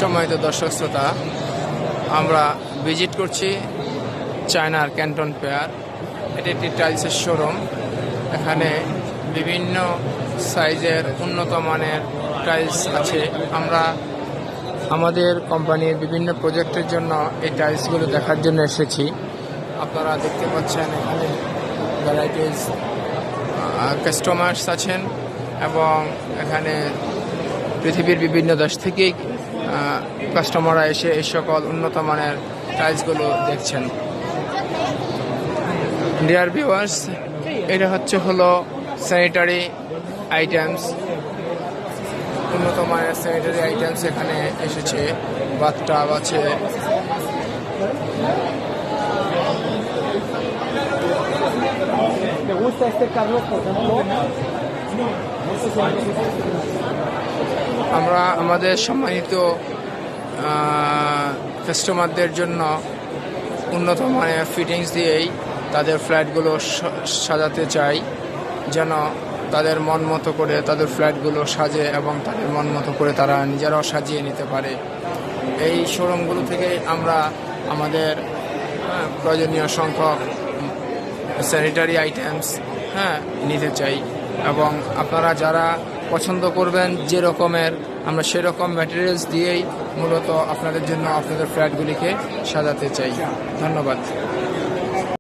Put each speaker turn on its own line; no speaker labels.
সম্মানিত দর্শক শ্রোতা, আমরা ভিজিট করছি চায়নার ক্যান্টন ফেয়ার। এটি একটি টাইলসের শোরুম। এখানে বিভিন্ন সাইজের উন্নত মানের টাইলস আছে। আমরা আমাদের কোম্পানির বিভিন্ন প্রজেক্টের জন্য এই টাইলসগুলো দেখার জন্য এসেছি। আপনারা দেখতে পাচ্ছেন এখানে ভ্যারাইটিস কাস্টমার্স আছেন এবং এখানে পৃথিবীর বিভিন্ন দেশ থেকেই কাস্টমাররা এসে এই সকল উন্নত মানের টাইলসগুলো দেখছেন। ডিয়ার ভিউয়ার্স, এটা হলো স্যানিটারি আইটেমস, উন্নত মানের স্যানিটারি আইটেমস এখানে এসেছে। বাথটাব আছে, আমরা আমাদের সম্মানিত কাস্টমারদের জন্য উন্নত মানের ফিটিংস দিয়েই তাদের ফ্ল্যাটগুলো সাজাতে চাই, যেন তাদের মন মতো করে তাদের ফ্ল্যাটগুলো সাজে এবং তাদের মন মতো করে তারা নিজেরাও সাজিয়ে নিতে পারে। এই শোরুমগুলো থেকে আমরা আমাদের প্রয়োজনীয় সংখ্যক স্যানিটারি আইটেমস নিতে চাই এবং আপনারা যারা পছন্দ করবেন যে রকমের, আমরা সেরকম ম্যাটেরিয়ালস দিয়েই মূলত আপনাদের জন্য আপনাদের ফ্ল্যাটগুলিকে সাজাতে চাই। ধন্যবাদ।